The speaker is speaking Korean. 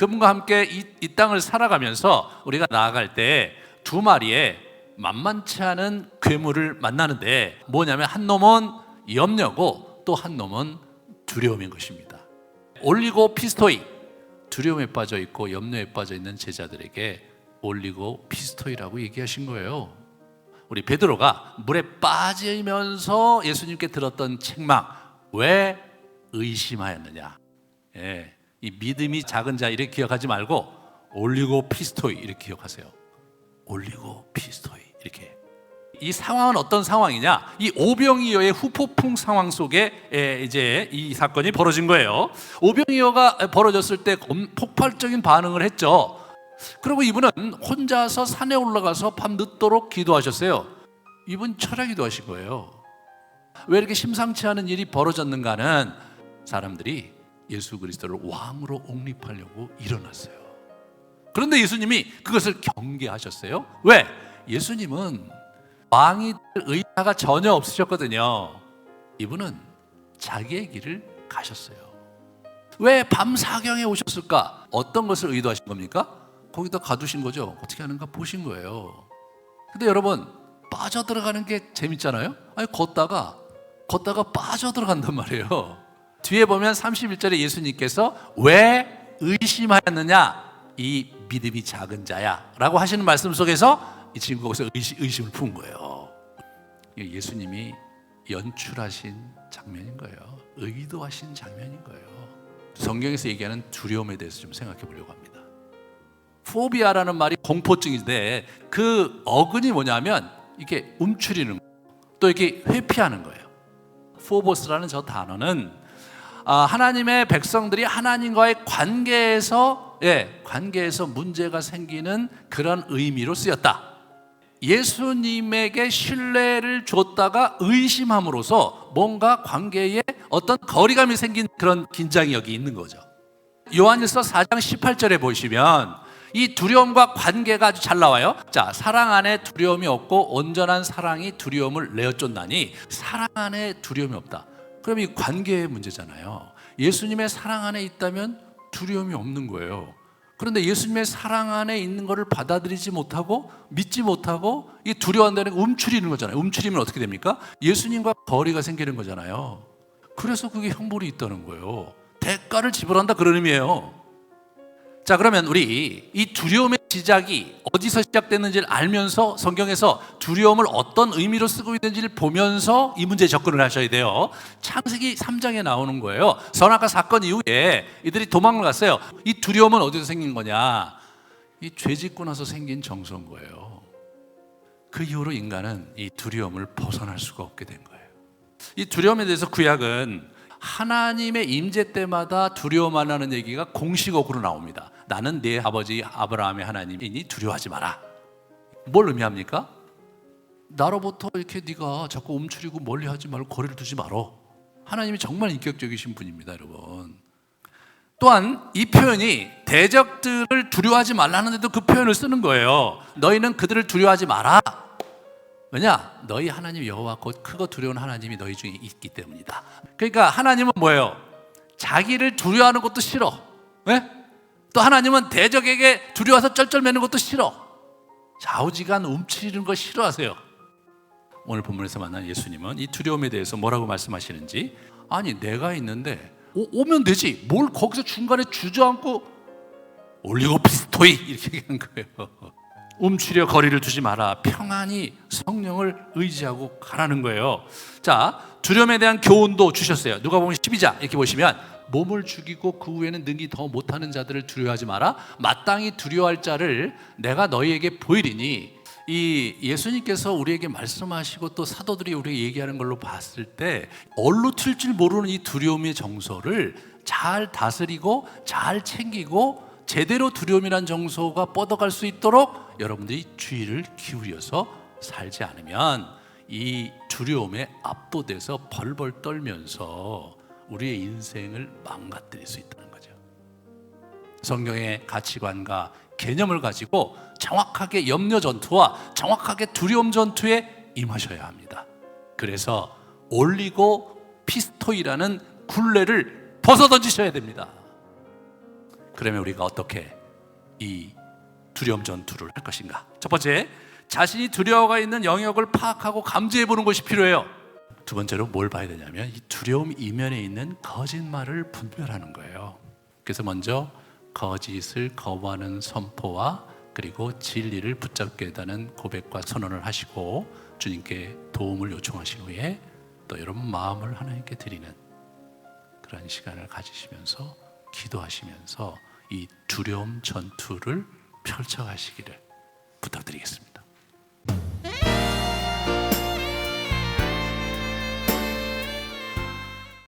그분과 함께 이 땅을 살아가면서 우리가 나아갈 때 두 마리의 만만치 않은 괴물을 만나는데, 뭐냐면 한 놈은 염려고 또 한 놈은 두려움인 것입니다. 올리고 피스토이, 두려움에 빠져 있고 염려에 빠져 있는 제자들에게 올리고 피스토이라고 얘기하신 거예요. 우리 베드로가 물에 빠지면서 예수님께 들었던 책망, 왜 의심하였느냐. 이 믿음이 작은 자 이렇게 기억하지 말고 올리고 피스토이 이렇게 기억하세요. 올리고 피스토이 이렇게. 이 상황은 어떤 상황이냐? 이 오병이어의 후폭풍 상황 속에 이제 이 사건이 벌어진 거예요. 오병이어가 벌어졌을 때 폭발적인 반응을 했죠. 그리고 이분은 혼자서 산에 올라가서 밤 늦도록 기도하셨어요. 이분 철야기도 하신 거예요. 왜 이렇게 심상치 않은 일이 벌어졌는가는 사람들이 예수 그리스도를 왕으로 옹립하려고 일어났어요. 그런데 예수님이 그것을 경계하셨어요. 왜? 예수님은 왕이 될 의사가 전혀 없으셨거든요. 이분은 자기의 길을 가셨어요. 왜 밤 사경에 오셨을까? 어떤 것을 의도하신 겁니까? 거기다 가두신 거죠. 어떻게 하는가 보신 거예요. 근데 여러분, 빠져들어가는 게 재밌잖아요. 아니, 걷다가 빠져들어간단 말이에요. 뒤에 보면 31절에 예수님께서 왜 의심하였느냐? 이 믿음이 작은 자야 라고 하시는 말씀 속에서 이 친구가 거기서 의심을 푼 거예요. 예수님이 연출하신 장면인 거예요. 의도하신 장면인 거예요. 성경에서 얘기하는 두려움에 대해서 좀 생각해 보려고 합니다. 포비아라는 말이 공포증인데 그 어근이 뭐냐면 이게 움츠리는 거, 또 이렇게 회피하는 거예요. 포보스라는 저 단어는 하나님의 백성들이 하나님과의 관계에서 문제가 생기는 그런 의미로 쓰였다. 예수님에게 신뢰를 줬다가 의심함으로써 뭔가 관계에 어떤 거리감이 생긴 그런 긴장이 여기 있는 거죠. 요한일서 4장 18절에 보시면 이 두려움과 관계가 아주 잘 나와요. 자, 사랑 안에 두려움이 없고 온전한 사랑이 두려움을 내어쫓나니, 사랑 안에 두려움이 없다. 그럼 이 관계의 문제잖아요. 예수님의 사랑 안에 있다면 두려움이 없는 거예요. 그런데 예수님의 사랑 안에 있는 것을 받아들이지 못하고 믿지 못하고 이 두려워한다는 게 움츠리는 거잖아요. 움츠리면 어떻게 됩니까? 예수님과 거리가 생기는 거잖아요. 그래서 그게 형벌이 있다는 거예요. 대가를 지불한다, 그런 의미예요. 자, 그러면 우리 이 두려움의 시작이 어디서 시작됐는지를 알면서 성경에서 두려움을 어떤 의미로 쓰고 있는지를 보면서 이 문제에 접근을 하셔야 돼요. 창세기 3장에 나오는 거예요. 선악과 사건 이후에 이들이 도망을 갔어요. 이 두려움은 어디서 생긴 거냐? 이 죄 짓고 나서 생긴 정서인 거예요. 그 이후로 인간은 이 두려움을 벗어날 수가 없게 된 거예요. 이 두려움에 대해서 구약은 하나님의 임재 때마다 두려워만 하는 얘기가 공식어구로 나옵니다. 나는 네 아버지 아브라함의 하나님이니 두려워하지 마라. 뭘 의미합니까? 나로부터 이렇게 네가 자꾸 움츠리고 멀리하지 말고 거리를 두지 말어. 하나님이 정말 인격적이신 분입니다, 여러분. 또한 이 표현이 대적들을 두려워하지 말라는데도 그 표현을 쓰는 거예요. 너희는 그들을 두려워하지 마라. 왜냐? 너희 하나님 여호와 곧 크고 두려운 하나님이 너희 중에 있기 때문이다. 그러니까 하나님은 뭐예요? 자기를 두려워하는 것도 싫어. 네? 또 하나님은 대적에게 두려워서 쩔쩔매는 것도 싫어. 좌우지간 움츠리는 거 싫어하세요. 오늘 본문에서 만난 예수님은 이 두려움에 대해서 뭐라고 말씀하시는지, 아니 내가 있는데 오면 되지, 뭘 거기서 중간에 주저앉고 올리고 피스토이 이렇게 얘기한 거예요. 움츠려 거리를 두지 마라. 평안히 성령을 의지하고 가라는 거예요. 자, 두려움에 대한 교훈도 주셨어요. 누가복음 12장 이렇게 보시면, 몸을 죽이고 그 후에는 능히 더 못하는 자들을 두려워하지 마라. 마땅히 두려워할 자를 내가 너희에게 보이리니. 이 예수님께서 우리에게 말씀하시고 또 사도들이 우리에게 얘기하는 걸로 봤을 때 얼로 튈 줄 모르는 이 두려움의 정서를 잘 다스리고 잘 챙기고 제대로 두려움이란 정서가 뻗어갈 수 있도록 여러분들이 주의를 기울여서 살지 않으면 이 두려움에 압도돼서 벌벌 떨면서 우리의 인생을 망가뜨릴 수 있다는 거죠. 성경의 가치관과 개념을 가지고 정확하게 염려 전투와 정확하게 두려움 전투에 임하셔야 합니다. 그래서 올리고 피스토이라는 굴레를 벗어던지셔야 됩니다. 그러면 우리가 어떻게 이 두려움 전투를 할 것인가? 첫 번째, 자신이 두려워가 있는 영역을 파악하고 감지해 보는 것이 필요해요. 두 번째로 뭘 봐야 되냐면 이 두려움 이면에 있는 거짓말을 분별하는 거예요. 그래서 먼저 거짓을 거부하는 선포와 그리고 진리를 붙잡겠다는 고백과 선언을 하시고 주님께 도움을 요청하신 후에 또 여러분 마음을 하나님께 드리는 그런 시간을 가지시면서 기도하시면서 이 두려움 전투를 펼쳐가시기를 부탁드리겠습니다.